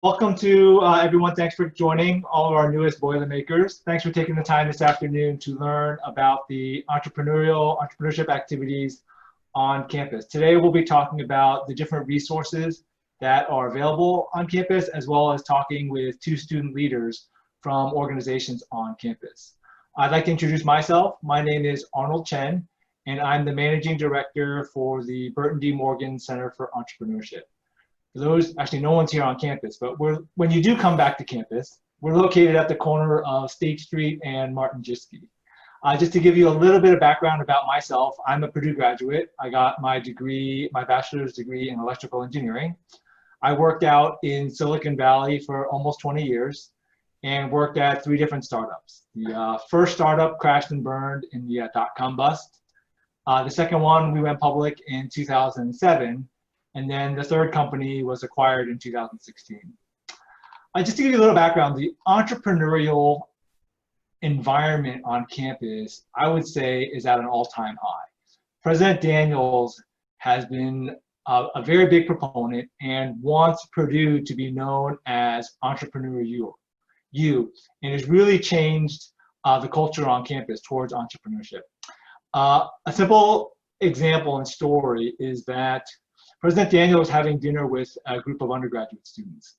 Welcome to everyone. Thanks for joining all of our newest Boilermakers. Thanks for taking the time this afternoon to learn about the entrepreneurship activities on campus. Today we'll be talking about the different resources that are available on campus, as well as talking with two student leaders from organizations on campus. I'd like to introduce myself. My name is Arnold Chen, and I'm the Managing Director for the Burton D. Morgan Center for Entrepreneurship. For those, actually no one's here on campus, but when you do come back to campus, we're located at the corner of State Street and Martin Jiski. Just to give you a little bit of background about myself, I'm a Purdue graduate. I got my degree, my bachelor's degree in electrical engineering. I worked out in Silicon Valley for almost 20 years and worked at 3 different startups. The first startup crashed and burned in the dot-com bust. The second one, we went public in 2007. And then the third company was acquired in 2016. Just to give you a little background, the entrepreneurial environment on campus, I would say, is at an all-time high. President Daniels has been a very big proponent and wants Purdue to be known as Entrepreneur U, and has really changed the culture on campus towards entrepreneurship. A simple example and story is that President Daniel was having dinner with a group of undergraduate students.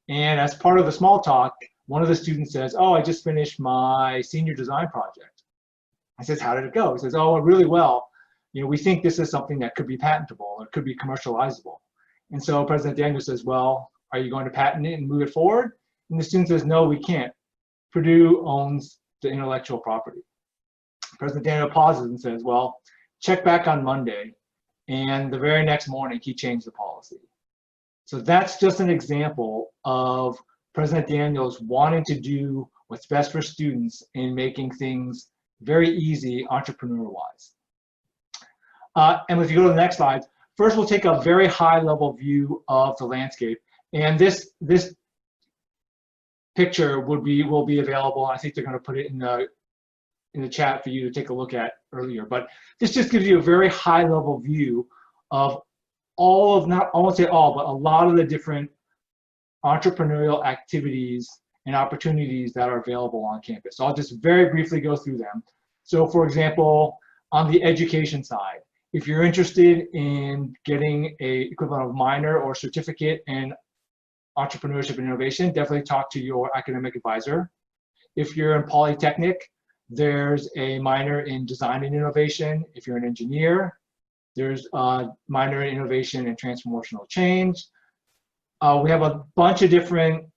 And as part of the small talk, one of the students says, "Oh, I just finished my senior design project." I says, "How did it go?" He says, "Oh, really well. You know, we think this is something that could be patentable or could be commercializable." And so President Daniel says, "Well, are you going to patent it and move it forward?" And the student says, "No, we can't. Purdue owns the intellectual property." President Daniel pauses and says, "Well, check back on Monday." And the very next morning, he changed the policy. So that's just an example of President Daniels wanting to do what's best for students in making things very easy entrepreneur-wise. And if you go to the next slide, first we'll take a very high-level view of the landscape. And this picture will be available. I think they're going to put it in the chat for you to take a look at earlier, but this just gives you a very high level view of all of, not I won't say all, but a lot of the different entrepreneurial activities and opportunities that are available on campus. So I'll just very briefly go through them. So for example, on the education side, if you're interested in getting a equivalent of minor or certificate in entrepreneurship and innovation, definitely talk to your academic advisor. If you're in Polytechnic, there's a minor in design and innovation. If you're an engineer, there's a minor in innovation and transformational change. We have a bunch of different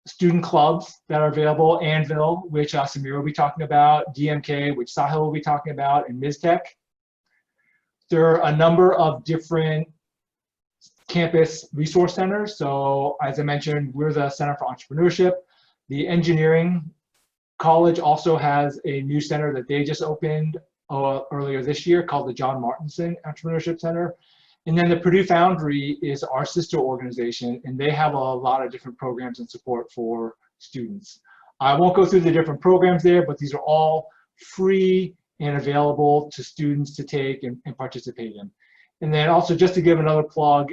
student clubs that are available. Anvil, which Samir will be talking about, DMK, which Sahil will be talking about, and MizTech. There are a number of different campus resource centers. So as I mentioned, we're the Center for Entrepreneurship. The engineering college also has a new center that they just opened earlier this year called the John Martinson Entrepreneurship Center. And then the Purdue Foundry is our sister organization, and they have a lot of different programs and support for students. I won't go through the different programs there, but these are all free and available to students to take and participate in. And then also, just to give another plug,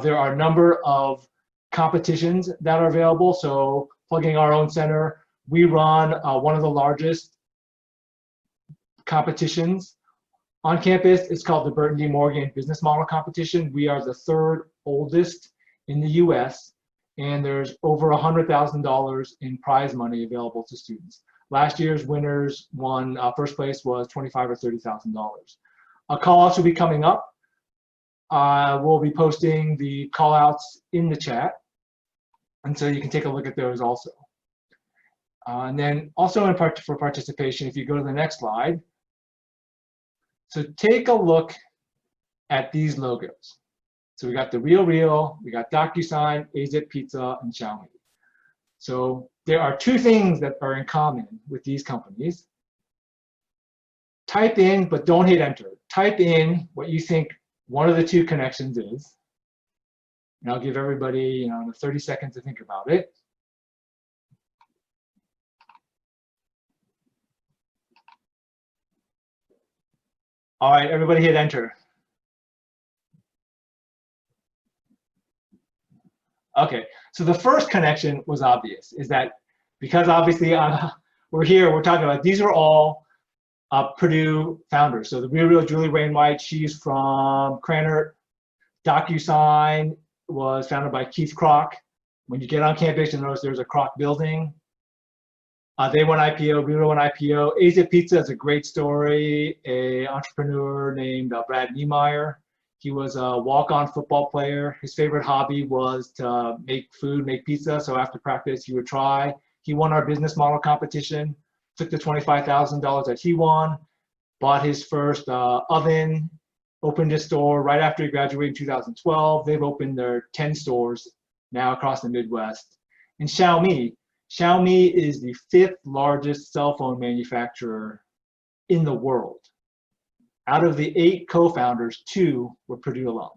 there are a number of competitions that are available. So plugging our own center, we run one of the largest competitions on campus. It's called the Burton D. Morgan Business Model Competition. We are the 3rd oldest in the US, and there's over $100,000 in prize money available to students. Last year's winners won, first place was $25,000 or $30,000. Callouts will be coming up. We'll be posting the callouts in the chat, and so you can take a look at those also. And then also for participation, if you go to the next slide, so take a look at these logos. So we got the Real, we got DocuSign, AZ Pizza, and Xiaomi. So there are 2 things that are in common with these companies. Type in, but don't hit enter. Type in what you think one of the 2 connections is. And I'll give everybody 30 seconds to think about it. All right, everybody hit enter. Okay, so the first connection was obvious, is that because obviously we're here, we're talking about, these are all Purdue founders. So the real Julie Wainwright, she's from Cranert. DocuSign was founded by Keith Kroc. When you get on campus, you'll notice there's a Kroc building. They went IPO, we went IPO. Asia Pizza is a great story. An entrepreneur named Brad Niemeyer. He was a walk-on football player. His favorite hobby was to make food, make pizza. So after practice, he would try. He won our business model competition, took the $25,000 that he won, bought his first oven, opened his store right after he graduated in 2012. They've opened their 10 stores now across the Midwest. And Xiaomi is the 5th largest cell phone manufacturer in the world. Out of the 8 co-founders, 2 were Purdue alum.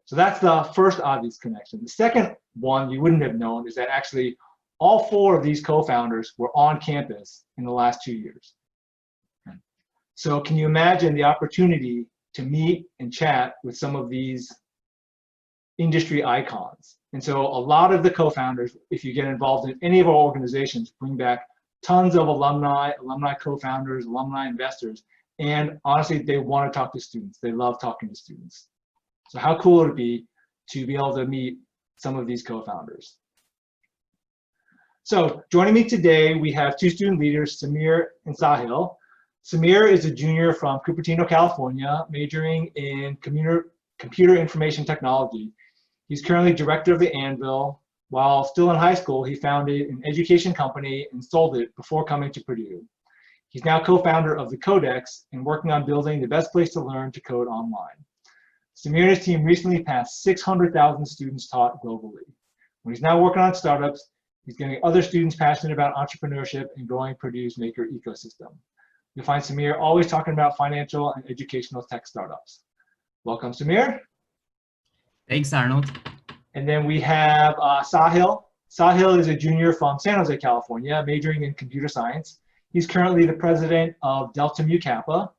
So that's the first obvious connection. The second one you wouldn't have known is that actually all 4 of these co-founders were on campus in the last 2 years. So can you imagine the opportunity to meet and chat with some of these industry icons? And so a lot of the co-founders, if you get involved in any of our organizations, bring back tons of alumni co-founders, alumni investors. And honestly, they want to talk to students. They love talking to students. So how cool would it be to be able to meet some of these co-founders? So joining me today, we have 2 student leaders, Samir and Sahil. Samir is a junior from Cupertino, California, majoring in computer information technology. He's currently director of the Anvil. While still in high school, he founded an education company and sold it before coming to Purdue. He's now co-founder of the Codex and working on building the best place to learn to code online. Samir and his team recently passed 600,000 students taught globally. When he's now working on startups, he's getting other students passionate about entrepreneurship and growing Purdue's maker ecosystem. You'll find Samir always talking about financial and educational tech startups. Welcome, Samir. Thanks, Arnold. And then we have Sahil. Sahil is a junior from San Jose, California, majoring in computer science. He's currently the president of Delta Mu Kappa.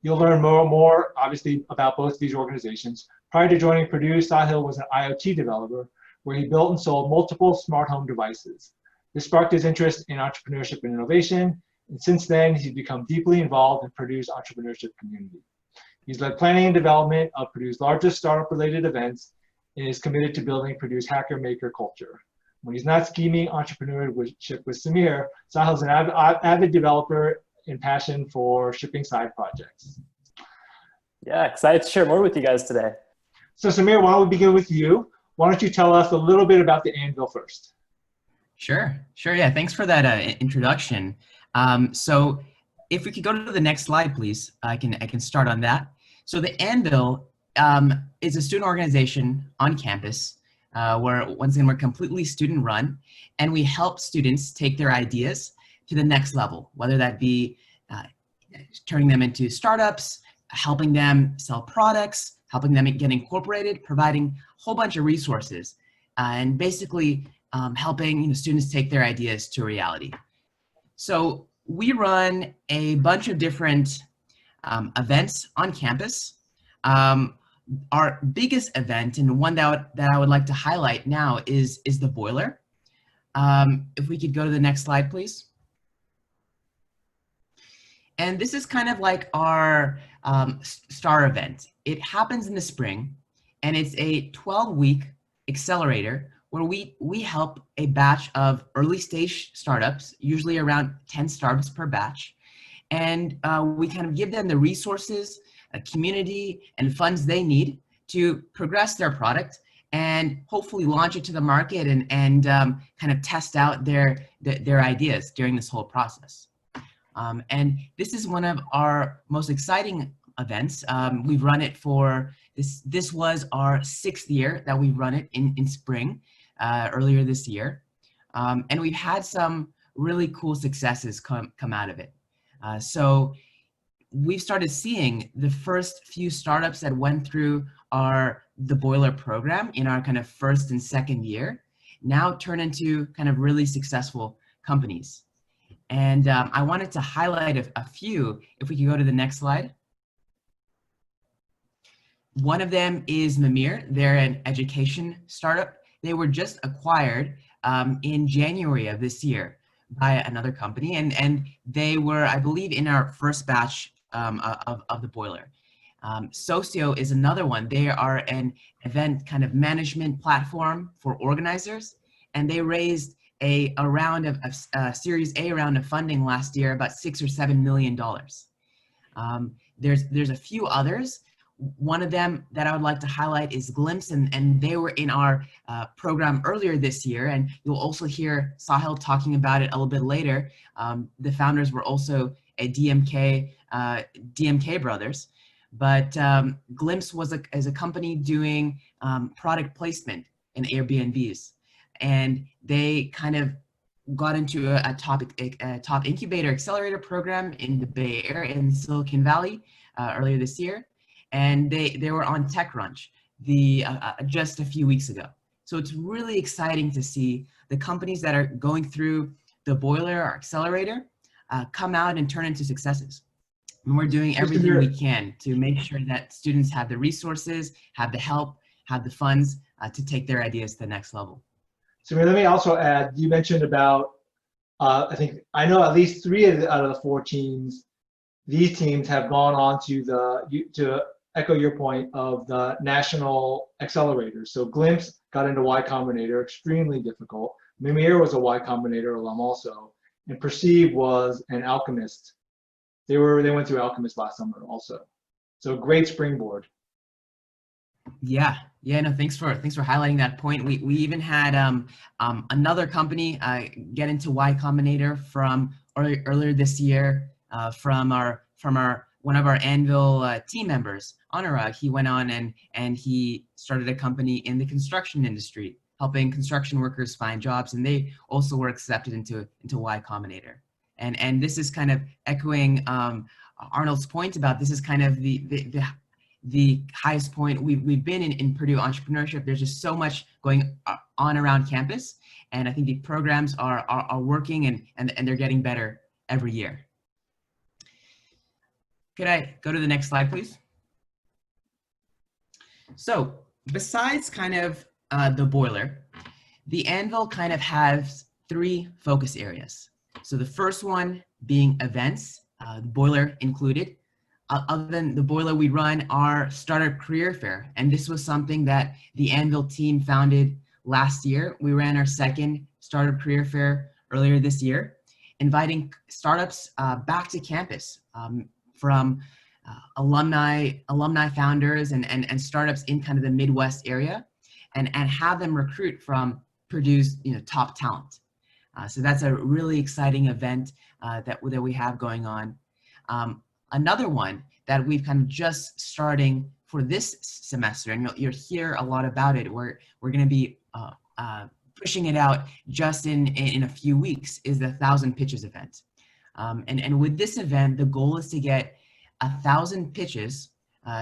You'll learn more obviously, about both of these organizations. Prior to joining Purdue, Sahil was an IoT developer where he built and sold multiple smart home devices. This sparked his interest in entrepreneurship and innovation, and since then, he's become deeply involved in Purdue's entrepreneurship community. He's led planning and development of Purdue's largest startup-related events and is committed to building Purdue's hacker-maker culture. When he's not scheming entrepreneurship with Samir, Sahil's an avid developer and passion for shipping side projects. Yeah, excited to share more with you guys today. So Samir, why don't we begin with you? Why don't you tell us a little bit about the Anvil first? Sure. Yeah, thanks for that introduction. So if we could go to the next slide, please, I can start on that. So the Anvil is a student organization on campus where, once again, we're completely student run, and we help students take their ideas to the next level, whether that be turning them into startups, helping them sell products, helping them get incorporated, providing a whole bunch of resources, and basically helping students take their ideas to reality. So we run a bunch of different events on campus. Our biggest event, and one that I would like to highlight now, is the Boiler. If we could go to the next slide, please. And this is kind of like our star event. It happens in the spring, and it's a 12-week accelerator where we help a batch of early stage startups, usually around 10 startups per batch. And we kind of give them the resources, a community, and funds they need to progress their product and hopefully launch it to the market and kind of test out their ideas during this whole process. And this is one of our most exciting events. We've run it for, this was our 6th year that we've run it in spring, earlier this year. And we've had some really cool successes come out of it. So we've started seeing the first few startups that went through the Boiler program in our kind of 1st and 2nd year now turn into kind of really successful companies. And I wanted to highlight a few, if we could go to the next slide. One of them is Mimir. They're an education startup. they were just acquired in January of this year by another company, and they were, I believe, in our first batch of the boiler. Socio is another one. They are an event kind of management platform for organizers, and they raised a round of Series A round of funding last year, about $6 or $7 million. There's a few others. One of them that I would like to highlight is Glimpse, and they were in our program earlier this year, and you'll also hear Sahil talking about it a little bit later. The founders were also a DMK brothers, but Glimpse is a company doing product placement in Airbnbs, and they kind of got into a top incubator accelerator program in the Bay Area in Silicon Valley earlier this year. And they were on TechCrunch just a few weeks ago. So it's really exciting to see the companies that are going through the boiler or accelerator come out and turn into successes. And we're doing everything we can to make sure that students have the resources, have the help, have the funds to take their ideas to the next level. So let me also add, you mentioned about, I know at least 3 out of the 4 teams, these teams have gone on to echo your point of the national accelerators. So Glimpse got into Y Combinator, extremely difficult. Mimir was a Y Combinator alum also, and Perceive was an Alchemist. They went through Alchemist last summer also. So great springboard. Yeah, no, thanks for highlighting that point. We even had another company get into Y Combinator from earlier this year from one of our Anvil team members, Anurag. He went on and he started a company in the construction industry, helping construction workers find jobs, and they also were accepted into Y Combinator. And this is kind of echoing Arnold's point about this is kind of the highest point we've been in Purdue entrepreneurship. There's just so much going on around campus, and I think the programs are working and they're getting better every year. Could I go to the next slide, please? So besides kind of the boiler, the Anvil kind of has 3 focus areas. So the first one being events, the boiler included. Other than the boiler, we run our startup career fair, and this was something that the Anvil team founded last year. We ran our second startup career fair earlier this year, inviting startups back to campus from alumni founders and startups in kind of the Midwest area, and have them recruit from Purdue's top talent. So that's a really exciting event that we have going on. Another one that we've kind of just starting for this semester, and you'll hear a lot about it. We're going to be pushing it out just in a few weeks, is the 1,000 Pitches event. And with this event, the goal is to get 1,000 pitches,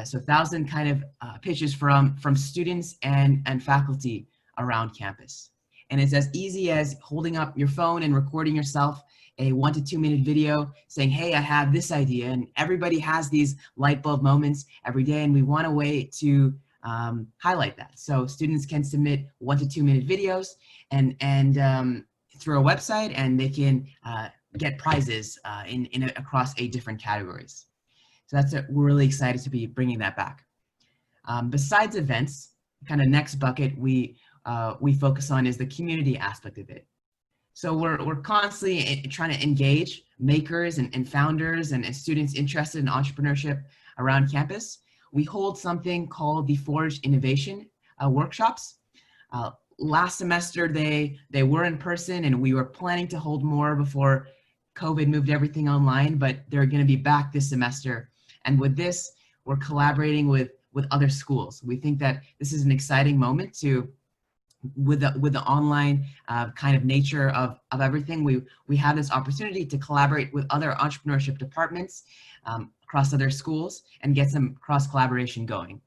so 1,000 kind of pitches from students and faculty around campus. And it's as easy as holding up your phone and recording yourself a 1 to 2 minute video saying, hey, I have this idea. And everybody has these light bulb moments every day, and we want a way to highlight that. So students can submit 1 to 2 minute videos and through our website, and they can get prizes across 8 different categories. So we're really excited to be bringing that back. Besides events, kind of next bucket we focus on is the community aspect of it. So we're constantly trying to engage makers and founders and students interested in entrepreneurship around campus. We hold something called the Forge Innovation workshops. Last semester they were in person, and we were planning to hold more before COVID moved everything online, but they're going to be back this semester. And with this, we're collaborating with other schools. We think that this is an exciting moment with the online kind of nature of everything. We have this opportunity to collaborate with other entrepreneurship departments across other schools and get some cross collaboration going.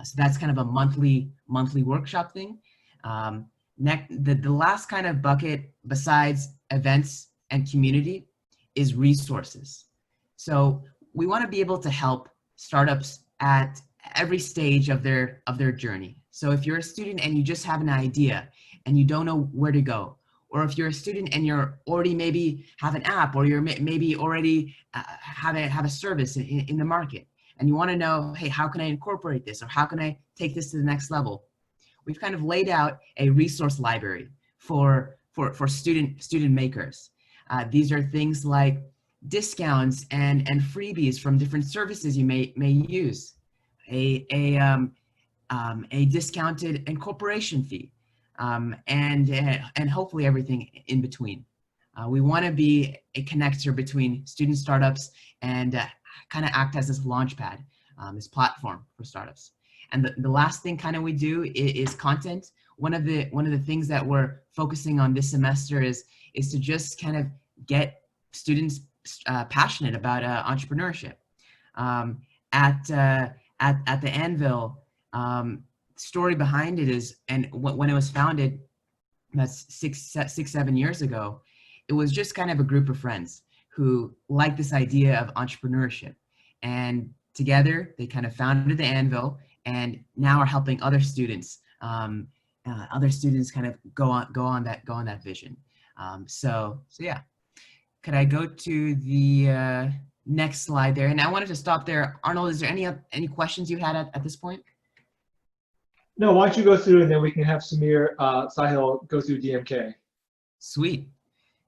So that's kind of a monthly workshop thing. The last kind of bucket besides events and community is resources. So we want to be able to help startups at every stage of their journey. So if you're a student and you just have an idea and you don't know where to go, or if you're a student and you're already maybe have an app, or you're maybe already have a service in the market, and you want to know, hey, how can I incorporate this, or how can I take this to the next level? We've kind of laid out a resource library for student makers. These are things like discounts and freebies from different services you may use, a discounted incorporation fee, and hopefully everything in between. We want to be a connector between student startups and kind of act as this launchpad, this platform for startups. And the last thing kind of we do is content. One of the things that we're focusing on this semester is to just kind of get students passionate about entrepreneurship. At the Anvil, story behind it is, and when it was founded, that's six, 7 years ago, it was just kind of a group of friends who liked this idea of entrepreneurship, and together they kind of founded the Anvil, and now are helping other students kind of go on that vision. So yeah. Could I go to the next slide there? And I wanted to stop there. Arnold, is there any questions you had at this point? No, why don't you go through and then we can have Samir, Sahil go through DMK. Sweet.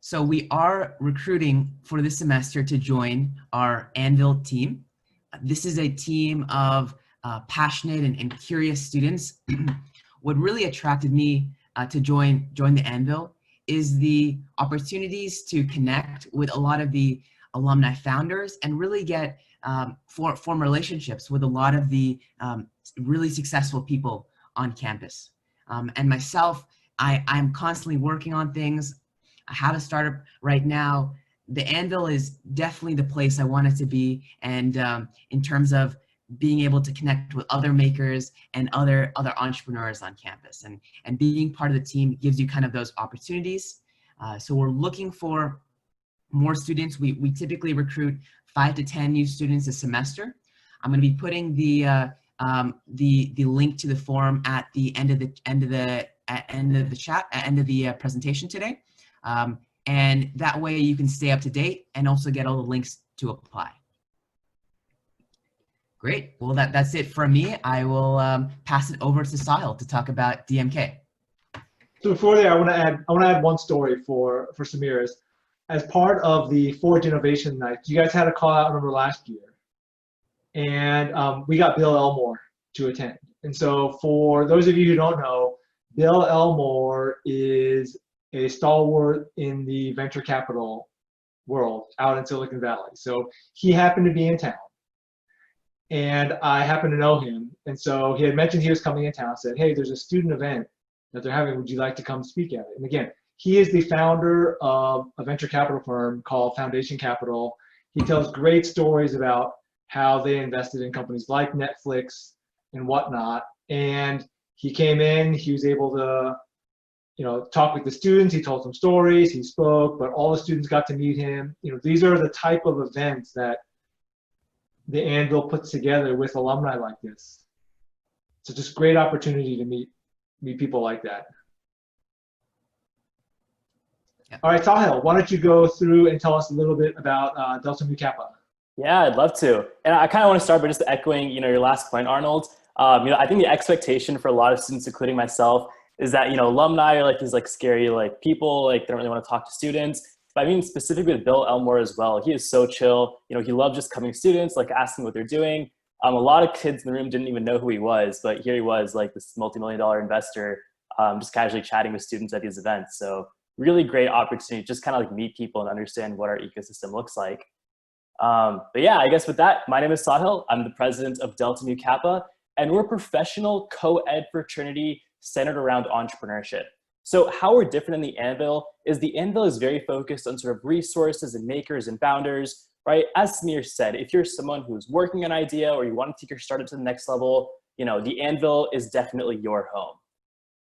So we are recruiting for this semester to join our Anvil team. This is a team of passionate and curious students. What really attracted me to join the Anvil is the opportunities to connect with a lot of the alumni founders and really get form relationships with a lot of the really successful people on campus. And myself, I'm constantly working on things. I have a startup right now. The Anvil is definitely the place I want it to be, and in terms of being able to connect with other makers and other entrepreneurs on campus, and being part of the team gives you kind of those opportunities. So we're looking for more students. We typically recruit 5 to 10 new students a semester. I'm going to be putting the link to the form at the end of the presentation today, and that way you can stay up to date and also get all the links to apply. Great. Well, that's it from me. I will pass it over to Sahil to talk about DMK. So before there, I want to add one story for Samir. As part of the Forge Innovation Night, you guys had a call out number last year, and we got Bill Elmore to attend. And so for those of you who don't know, Bill Elmore is a stalwart in the venture capital world out in Silicon Valley. So he happened to be in town, and I happened to know him. And so he had mentioned he was coming in town, said, hey, there's a student event that they're having. Would you like to come speak at it? And again, he is the founder of a venture capital firm called Foundation Capital. He tells great stories about how they invested in companies like Netflix and whatnot. And he came in, he was able to, talk with the students. He told some stories, he spoke, but all the students got to meet him. These are the type of events that the Anvil puts together with alumni like this. So just great opportunity to meet people like that. Yep. All right, Sahil, why don't you go through and tell us a little bit about Delta Mu Kappa? Yeah, I'd love to. And I kind of want to start by just echoing, your last point, Arnold. I think the expectation for a lot of students, including myself, is that, alumni are like these scary people, they don't really want to talk to students. But I mean, specifically with Bill Elmore as well. He is so chill. He loved just coming to students, asking what they're doing. A lot of kids in the room didn't even know who he was, but here he was, this multi-million-dollar investor, just casually chatting with students at these events. So really great opportunity to just kind of meet people and understand what our ecosystem looks like. But yeah, I guess with that, my name is Sahil. I'm the president of Delta Mu Kappa, and we're a professional co-ed fraternity centered around entrepreneurship. So how we're different than the Anvil is the Anvil is very focused on sort of resources and makers and founders, right? As Samir said, if you're someone who's working an idea or you want to take your startup to the next level, the Anvil is definitely your home.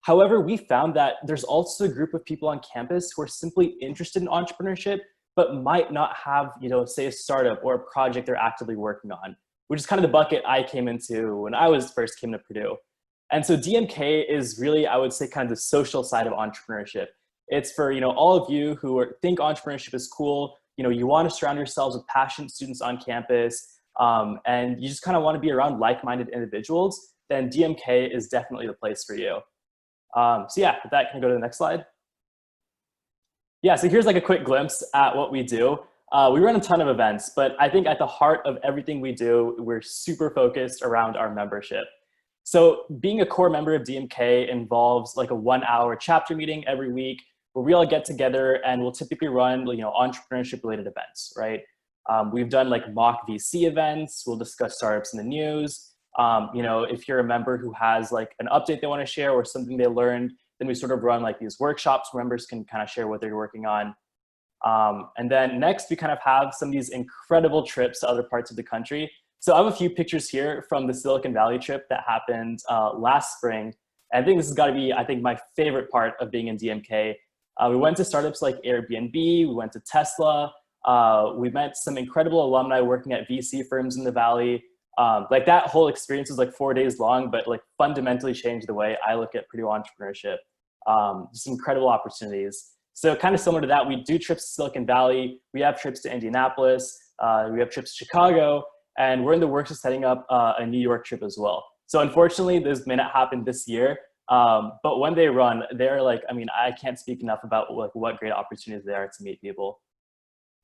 However, we found that there's also a group of people on campus who are simply interested in entrepreneurship, but might not have, say a startup or a project they're actively working on, which is kind of the bucket I came into when I first came to Purdue. And so DMK is really, I would say, kind of the social side of entrepreneurship. It's for, all of you who think entrepreneurship is cool. You want to surround yourselves with passionate students on campus, and you just kind of want to be around like-minded individuals, then DMK is definitely the place for you. So yeah, with that, can I go to the next slide? Yeah, so here's like a quick glimpse at what we do. We run a ton of events, but I think at the heart of everything we do, we're super focused around our membership. So being a core member of DMK involves like a 1-hour chapter meeting every week where we all get together and we'll typically run, entrepreneurship related events, right? We've done like mock VC events. We'll discuss startups in the news. If you're a member who has like an update they want to share or something they learned, then we sort of run like these workshops where members can kind of share what they're working on. And then next, we kind of have some of these incredible trips to other parts of the country. So I have a few pictures here from the Silicon Valley trip that happened last spring. And I think this has got to be, my favorite part of being in DMK. We went to startups like Airbnb, we went to Tesla, we met some incredible alumni working at VC firms in the Valley. Like that whole experience was like 4 days long, but like fundamentally changed the way I look at Purdue entrepreneurship. Just incredible opportunities. So kind of similar to that, we do trips to Silicon Valley, we have trips to Indianapolis, we have trips to Chicago, and we're in the works of setting up a New York trip as well. So unfortunately, this may not happen this year, but when they run, they're like, I can't speak enough about like what great opportunities there are to meet people.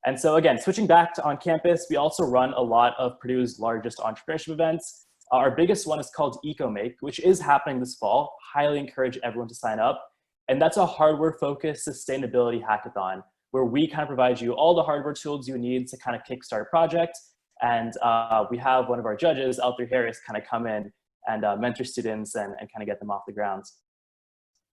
And so again, switching back to on campus, we also run a lot of Purdue's largest entrepreneurship events. Our biggest one is called EcoMake, which is happening this fall. Highly encourage everyone to sign up. And that's a hardware-focused sustainability hackathon where we kind of provide you all the hardware tools you need to kind of kickstart a project. And we have one of our judges, Arthur Harris, kind of come in and mentor students and kind of get them off the ground.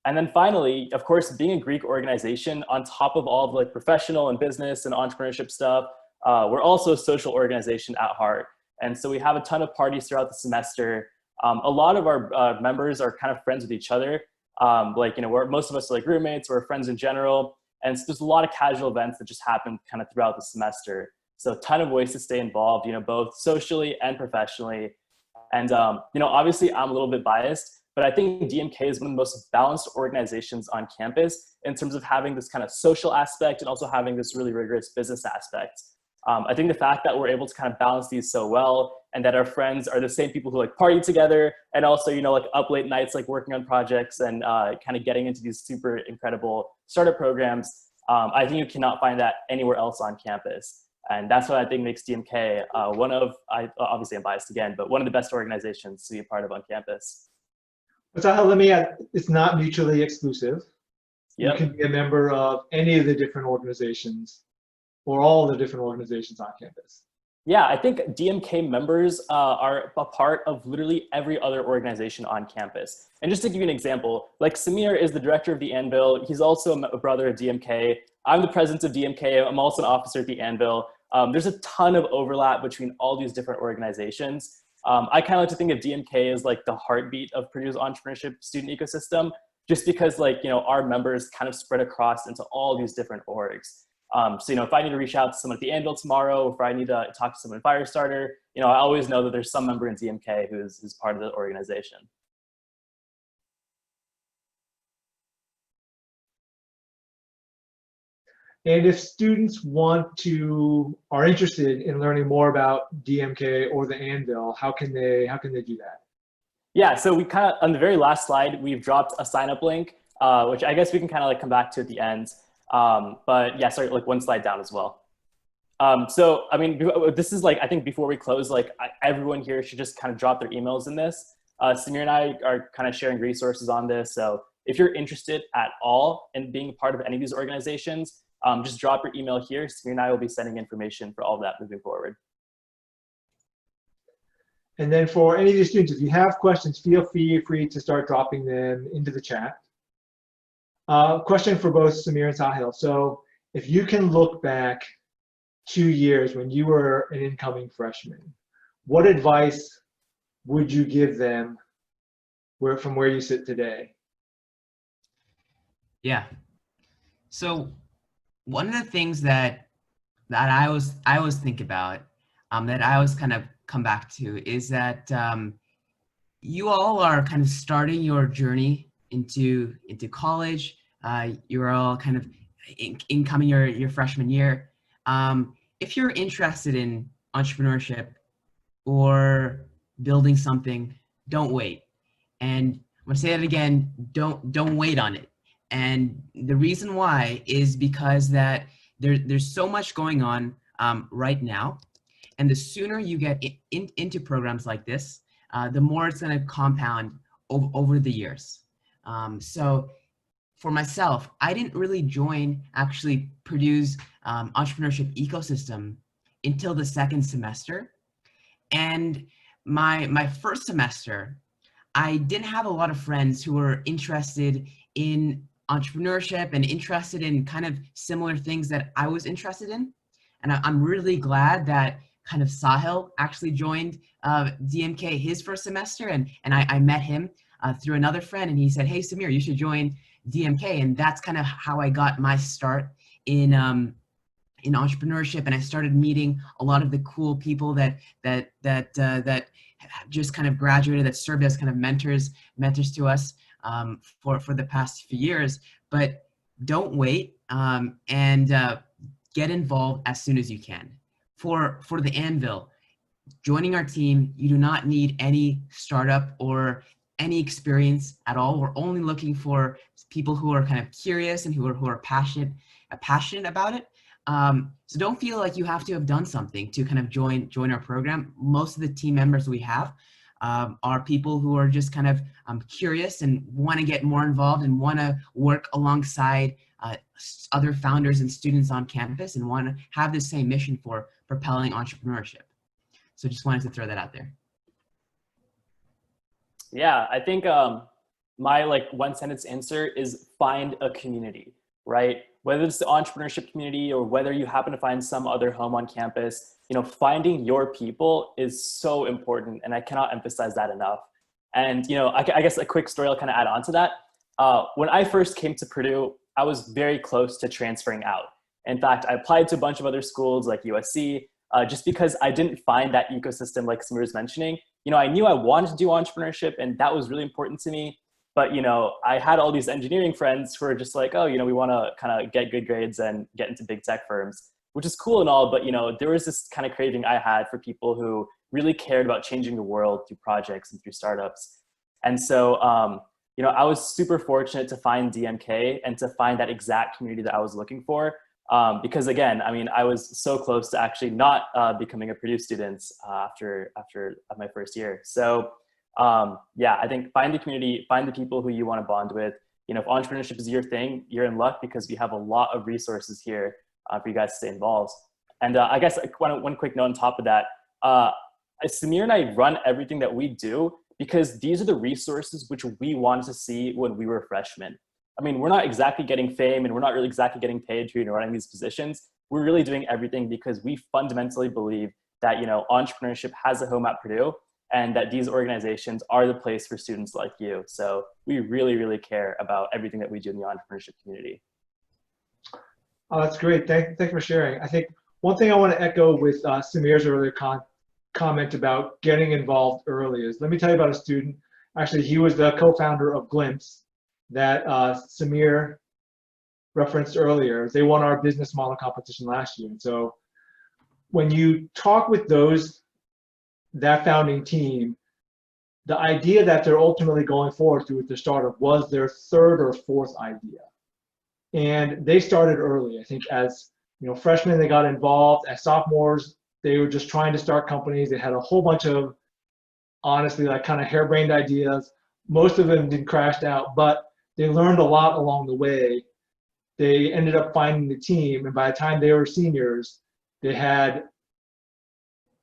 And then finally, of course, being a Greek organization, on top of all of like professional and business and entrepreneurship stuff, we're also a social organization at heart. And so we have a ton of parties throughout the semester. A lot of our members are kind of friends with each other. Most of us are like roommates, we're friends in general. And so there's a lot of casual events that just happen kind of throughout the semester. So a ton of ways to stay involved, both socially and professionally. And, obviously I'm a little bit biased, but I think DMK is one of the most balanced organizations on campus in terms of having this kind of social aspect and also having this really rigorous business aspect. I think the fact that we're able to kind of balance these so well and that our friends are the same people who like party together and also, like up late nights, like working on projects and kind of getting into these super incredible startup programs. I think you cannot find that anywhere else on campus. And that's what I think makes DMK obviously I'm biased again, but one of the best organizations to be a part of on campus. But Sahil, let me add, it's not mutually exclusive. Yep. You can be a member of any of the different organizations or all the different organizations on campus. Yeah, I think DMK members are a part of literally every other organization on campus. And just to give you an example, like Samir is the director of the Anvil. He's also a brother of DMK. I'm the president of DMK. I'm also an officer at the Anvil. There's a ton of overlap between all these different organizations. I kind of like to think of DMK as like the heartbeat of Purdue's entrepreneurship student ecosystem, just because our members kind of spread across into all these different orgs. So, if I need to reach out to someone at the Anvil tomorrow, or if I need to talk to someone at Firestarter, I always know that there's some member in DMK who's part of the organization. And if students are interested in learning more about DMK or the Anvil, how can they do that? Yeah, so we kind of, on the very last slide, we've dropped a sign-up link, which I guess we can kind of like come back to at the end. But yeah, sorry, like one slide down as well. So, this is like, I think before we close, like everyone here should just kind of drop their emails in this. Samir and I are kind of sharing resources on this. So if you're interested at all in being a part of any of these organizations, just drop your email here. Samir and I will be sending information for all of that moving forward. And then for any of the students, if you have questions, feel free to start dropping them into the chat. Question for both Samir and Sahil. So if you can look back 2 years when you were an incoming freshman, what advice would you give them from where you sit today? Yeah. So one of the things that I always think about, that I always kind of come back to is that you all are kind of starting your journey into college. You're all kind of incoming your freshman year. If you're interested in entrepreneurship or building something, don't wait. And I'm gonna say that again, don't wait on it. And the reason why is because that there's so much going on right now. And the sooner you get into programs like this, the more it's gonna compound over the years. So for myself, I didn't really join actually Purdue's entrepreneurship ecosystem until the second semester. And my first semester, I didn't have a lot of friends who were interested in entrepreneurship and interested in kind of similar things that I was interested in. And I'm really glad that kind of Sahil actually joined DMK his first semester, and I met him through another friend, and he said, "Hey, Samir, you should join DMK." And that's kind of how I got my start in entrepreneurship, and I started meeting a lot of the cool people that just kind of graduated, that served as kind of mentors to us for the past few years. But don't wait, and get involved as soon as you can. For the Anvil, joining our team, you do not need any startup or any experience at all. We're only looking for people who are kind of curious and who are passionate about it. So don't feel like you have to have done something to kind of join our program. Most of the team members we have are people who are just kind of curious and want to get more involved and want to work alongside other founders and students on campus and want to have the same mission for propelling entrepreneurship. So just wanted to throw that out there. Yeah, I think my one sentence answer is find a community, right? Whether it's the entrepreneurship community or whether you happen to find some other home on campus, finding your people is so important, and I cannot emphasize that enough. And I guess a quick story I'll kind of add on to that. When I first came to Purdue, I was very close to transferring out. In fact, I applied to a bunch of other schools like USC, just because I didn't find that ecosystem like Samir was mentioning. I knew I wanted to do entrepreneurship, and that was really important to me. But, I had all these engineering friends who were just like, oh, we want to kind of get good grades and get into big tech firms, which is cool and all. But, there was this kind of craving I had for people who really cared about changing the world through projects and through startups. And so, I was super fortunate to find DMK and to find that exact community that I was looking for. Because again, I was so close to actually not becoming a Purdue student after my first year. So yeah, I think find the community, find the people who you want to bond with. If entrepreneurship is your thing, you're in luck because we have a lot of resources here for you guys to stay involved. And I guess one quick note on top of that, Samir and I run everything that we do because these are the resources which we wanted to see when we were freshmen. We're not exactly getting fame and we're not really exactly getting paid to running these positions. We're really doing everything because we fundamentally believe that entrepreneurship has a home at Purdue, and that these organizations are the place for students like you. So we really, really care about everything that we do in the entrepreneurship community. Oh, that's great. Thank you for sharing. I think one thing I want to echo with Samir's earlier comment about getting involved early is, let me tell you about a student. Actually, he was the co-founder of Glimpse that Samir referenced earlier. They won our business model competition last year. And so when you talk with that founding team, the idea that they're ultimately going forward through with their startup was their third or fourth idea. And they started early. I think as freshmen, they got involved. As sophomores, they were just trying to start companies. They had a whole bunch of, honestly, kind of harebrained ideas. Most of them did crashed out, but they learned a lot along the way. They ended up finding the team, and by the time they were seniors, they had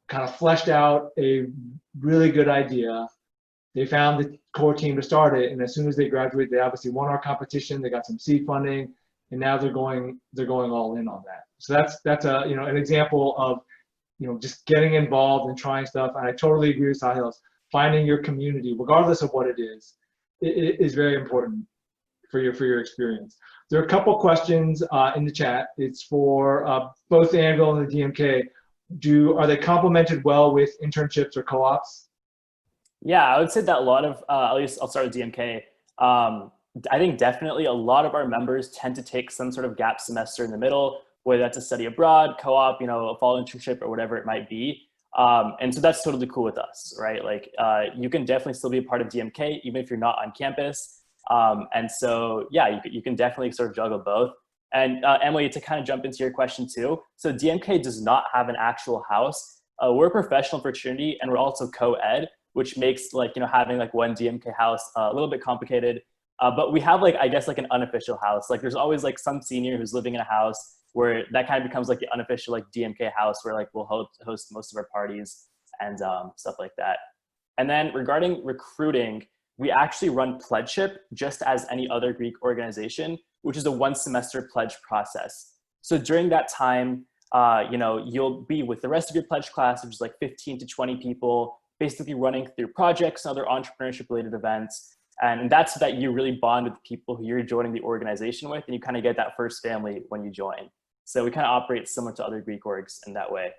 kind of fleshed out a really good idea. They found the core team to start it, and as soon as they graduated, they obviously won our competition. They got some seed funding, and now they're going all in on that. So that's a an example of just getting involved and trying stuff. And I totally agree with Sahil. Finding your community, regardless of what it is very important for your experience. There are a couple questions in the chat. It's for both the Anvil and the DMK. Are they complemented well with internships or co-ops? Yeah, I would say that a lot of, at least I'll start with DMK. I think definitely a lot of our members tend to take some sort of gap semester in the middle, whether that's a study abroad, co-op, a fall internship or whatever it might be. And so that's totally cool with us, right? Like you can definitely still be a part of DMK, even if you're not on campus. And so, yeah, you can definitely sort of juggle both. And Emily, to kind of jump into your question too. So DMK does not have an actual house. We're a professional fraternity and we're also co-ed, which makes having like one DMK house a little bit complicated. But we have I guess like an unofficial house. Like there's always like some senior who's living in a house where that kind of becomes like the unofficial like DMK house where like we'll host most of our parties and stuff like that. And then regarding recruiting, we actually run pledgeship just as any other Greek organization, which is a 1 semester pledge process. So during that time, you'll be with the rest of your pledge class, which is like 15 to 20 people, basically running through projects and other entrepreneurship related events. And that's so that you really bond with the people who you're joining the organization with, and you kind of get that first family when you join. So we kind of operate similar to other Greek orgs in that way.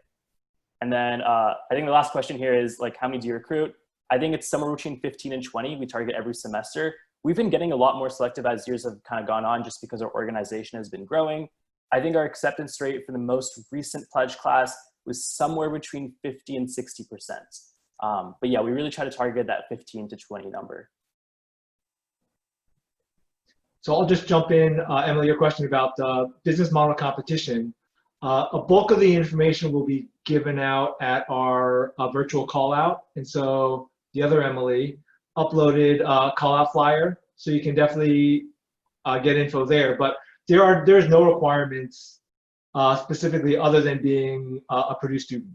And then I think the last question here is like, how many do you recruit? I think it's somewhere between 15 and 20. We target every semester. We've been getting a lot more selective as years have kind of gone on just because our organization has been growing. I think our acceptance rate for the most recent pledge class was somewhere between 50 and 60%. But yeah, we really try to target that 15 to 20 number. So I'll just jump in, Emily, your question about business model competition. A bulk of the information will be given out at our virtual call out. And so the other Emily uploaded a call out flyer. So you can definitely get info there. But there's no requirements specifically other than being a Purdue student.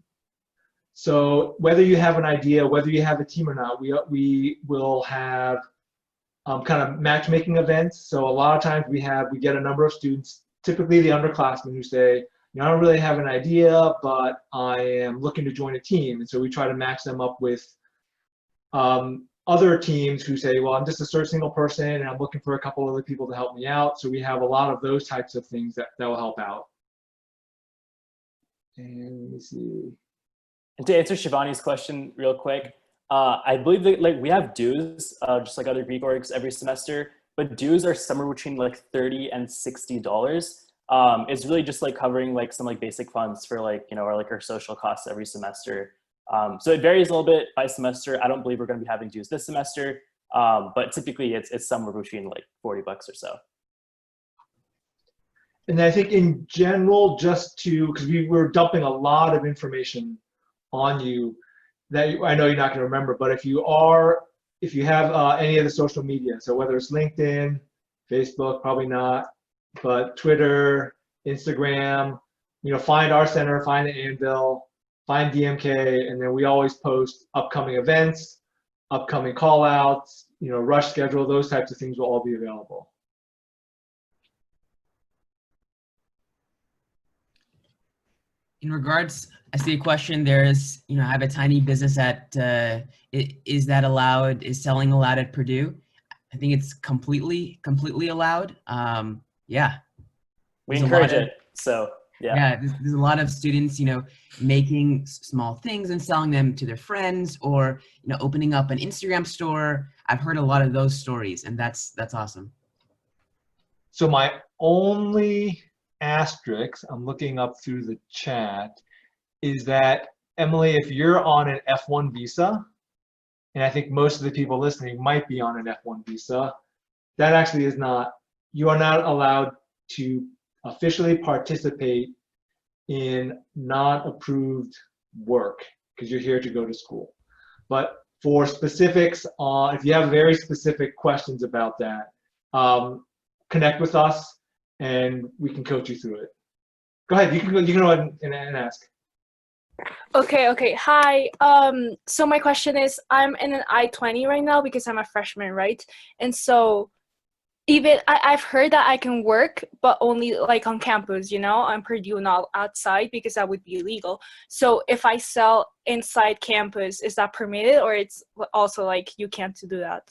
So whether you have an idea, whether you have a team or not, we will have kind of matchmaking events. So a lot of times we get a number of students, typically the underclassmen, who say, I don't really have an idea, but I am looking to join a team. And so we try to match them up with other teams who say, well, I'm just a single person and I'm looking for a couple other people to help me out. So we have a lot of those types of things that will help out. And let me see. And to answer Shivani's question real quick, I believe that we have dues, just like other Greek orgs every semester, but dues are somewhere between like $30 and $60. It's really just like covering like some like basic funds for our social costs every semester. So it varies a little bit by semester. I don't believe we're going to be having dues this semester, but typically it's somewhere between like $40 or so. And I think in general, because we're dumping a lot of information on you that I know you're not going to remember, but if you have any of the social media, so whether it's LinkedIn, Facebook, probably not, but Twitter, Instagram, find our center, find the Anvil, find DMK, and then we always post upcoming events, upcoming call outs, rush schedule, those types of things will all be available. In regards, I see a question. There's, I have a tiny business is selling allowed at Purdue? I think it's completely allowed. Yeah. We encourage it. So yeah. Yeah, there's a lot of students, making small things and selling them to their friends, or opening up an Instagram store. I've heard a lot of those stories, and that's awesome. So my only asterisk, I'm looking up through the chat, is that, Emily, if you're on an F1 visa, and I think most of the people listening might be on an F1 visa, that actually you are not allowed to officially participate in non-approved work because you're here to go to school. But for specifics, if you have very specific questions about that, connect with us and we can coach you through it. Go ahead, you can go ahead and ask. Okay. Hi. So my question is, I'm in an I-20 right now because I'm a freshman, right? And so I've heard that I can work, but only like on campus, on Purdue, not outside, because that would be illegal. So if I sell inside campus, is that permitted, or it's also like you can't do that?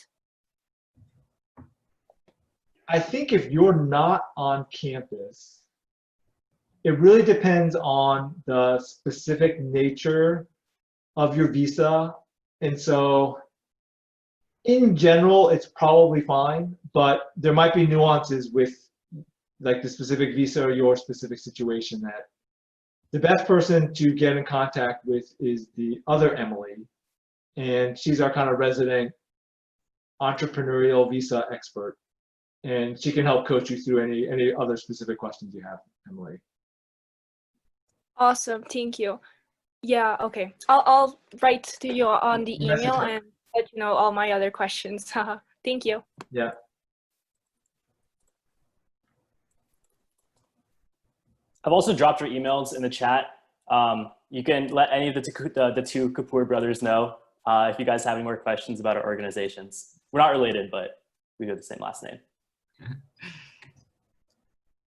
I think if you're not on campus, it really depends on the specific nature of your visa. And so In general, it's probably fine, but there might be nuances with like the specific visa or your specific situation that the best person to get in contact with is the other Emily, and she's our kind of resident entrepreneurial visa expert, and she can help coach you through any other specific questions you have, Emily. Awesome, thank you. Yeah, okay. I'll write to you on the email and let you know all my other questions. Thank you. Yeah. I've also dropped your emails in the chat. You can let any of the two Kapur brothers know if you guys have any more questions about our organizations. We're not related, but we have the same last name.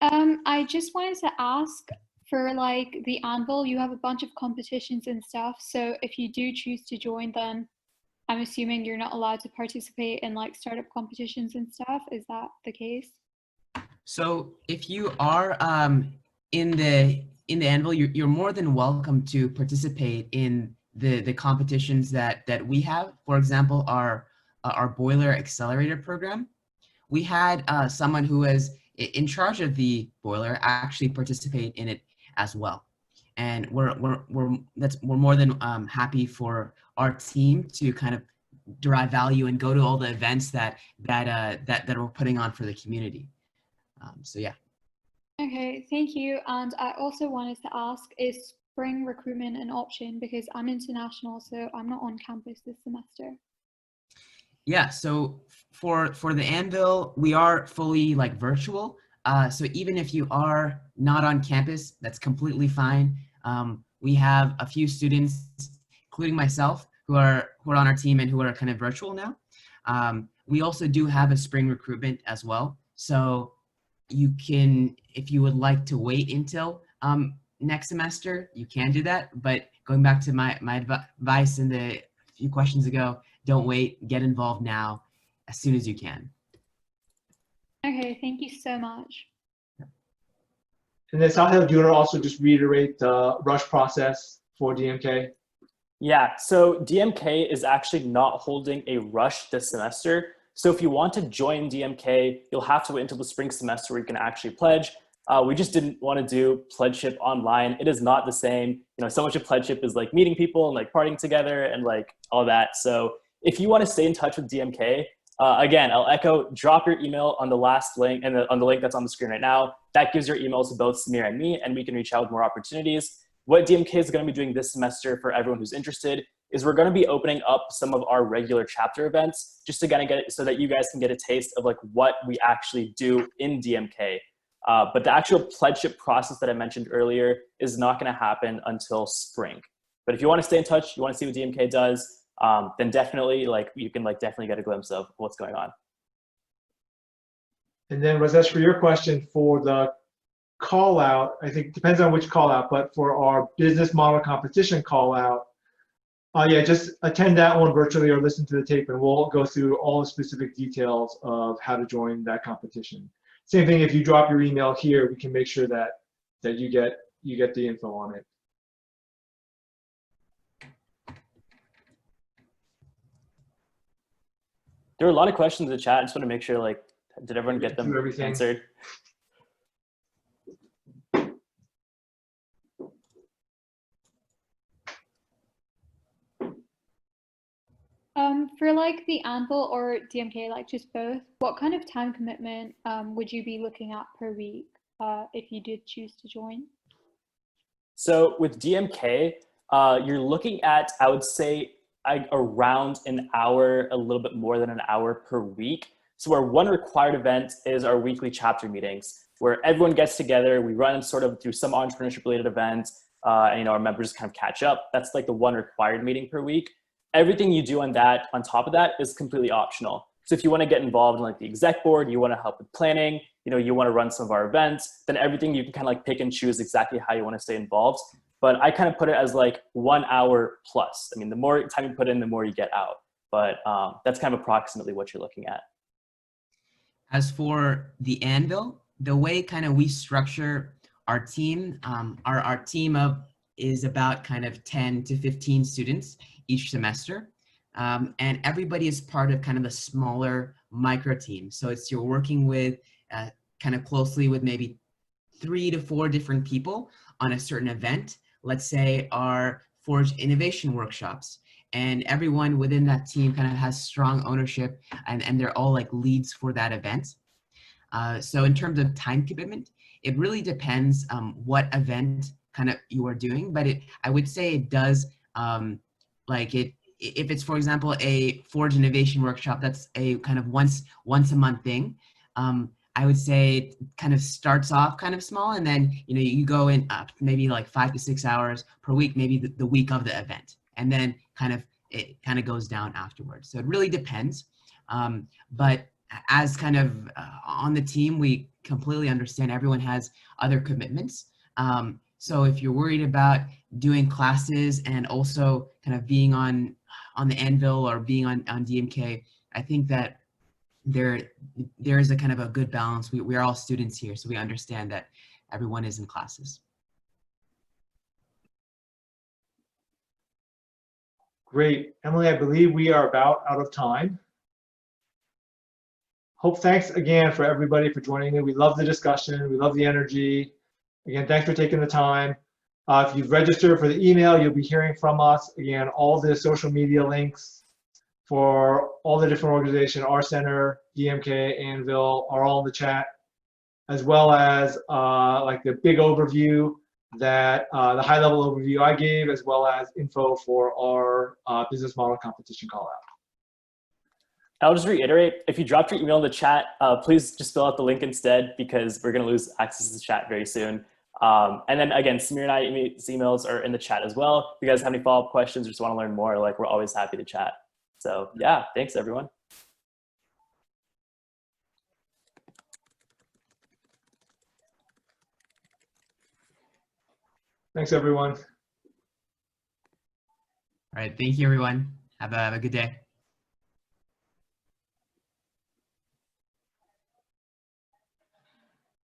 I just wanted to ask, for like the Anvil, you have a bunch of competitions and stuff. So if you do choose to join, then I'm assuming you're not allowed to participate in like startup competitions and stuff. Is that the case? So if you are in the Anvil, you're more than welcome to participate in the competitions that we have. For example, our boiler accelerator program. We had someone who was in charge of the boiler actually participate in it as well, and we're more than happy for our team to kind of derive value and go to all the events that we're putting on for the community. So yeah. Okay, thank you. And I also wanted to ask, is spring recruitment an option? Because I'm international, so I'm not on campus this semester. Yeah, so for the Anvil, we are fully like virtual. So even if you are not on campus, that's completely fine. We have a few students, including myself, who are on our team and who are kind of virtual now. We also do have a spring recruitment as well. So you can, if you would like to wait until next semester, you can do that. But going back to my advice in the few questions ago, don't wait, get involved now as soon as you can. Okay, thank you so much. And then Sahil, do you want to also just reiterate the rush process for DMK? Yeah, so DMK is actually not holding a rush this semester. So if you want to join DMK, you'll have to wait until the spring semester where you can actually pledge. We just didn't want to do pledgeship online. It is not the same. You know, so much of pledgeship is like meeting people and like partying together and like all that. So if you want to stay in touch with DMK, again, I'll echo, drop your email on the last link and on the link that's on the screen right now. That gives your emails to both Samir and me, and we can reach out with more opportunities. What DMK is going to be doing this semester for everyone who's interested is we're going to be opening up some of our regular chapter events just to kind of get it so that you guys can get a taste of like what we actually do in DMK. But the actual pledgeship process that I mentioned earlier is not going to happen until spring. But if you want to stay in touch, you want to see what DMK does, then definitely like you can like definitely get a glimpse of what's going on. And then Rajesh, for your question for the call out, I think depends on which call out, but for our business model competition call out, yeah, just attend that one virtually or listen to the tape and we'll go through all the specific details of how to join that competition. Same thing, if you drop your email here, we can make sure that you get the info on it. There were a lot of questions in the chat. I just want to make sure, like, did everyone get them answered? For like the Anvil or DMK, like just both, what kind of time commitment would you be looking at per week if you did choose to join? So with DMK, you're looking at, I would say, around an hour, a little bit more than an hour per week. So our one required event is our weekly chapter meetings, where everyone gets together, we run sort of through some entrepreneurship related events, and our members kind of catch up. That's like the one required meeting per week. Everything you do on top of that is completely optional. So if you want to get involved in like the exec board, you want to help with planning, you want to run some of our events, then everything you can kind of like pick and choose exactly how you want to stay involved. But I kind of put it as like 1 hour plus. I mean, the more time you put in, the more you get out. But that's kind of approximately what you're looking at. As for the Anvil, the way kind of we structure our team, our team is about kind of 10 to 15 students each semester. and everybody is part of kind of a smaller micro team. So you're working with kind of closely with maybe 3 to 4 different people on a certain event. Let's say our Forge Innovation workshops, and everyone within that team kind of has strong ownership, and they're all like leads for that event. So in terms of time commitment, it really depends what event kind of you are doing, but I would say it does if it's, for example, a Forge Innovation workshop, that's a kind of once a month thing. I would say it kind of starts off kind of small, and then you go in up maybe like 5 to 6 hours per week, maybe the week of the event, and then it kind of goes down afterwards. So it really depends. But as kind of on the team, we completely understand everyone has other commitments. So if you're worried about doing classes and also kind of being on the Anvil or being on DMK, I think that there is a kind of a good balance. We are all students here, so we understand that everyone is in classes. Great. Emily, I believe we are about out of time. Thanks again for everybody for joining me. We love the discussion. We love the energy. Again, thanks for taking the time. If you've registered for the email, you'll be hearing from us. Again, all the social media links for all the different organizations, our center, DMK, Anvil, are all in the chat, as well as like the big overview that the high level overview I gave, as well as info for our business model competition call out. I'll just reiterate, if you dropped your email in the chat, please just fill out the link instead, because we're going to lose access to the chat very soon. And then again, Samir and I's emails are in the chat as well. If you guys have any follow-up questions or just want to learn more, like, we're always happy to chat. So yeah, thanks everyone. Thanks everyone. All right, thank you everyone. Have a good day.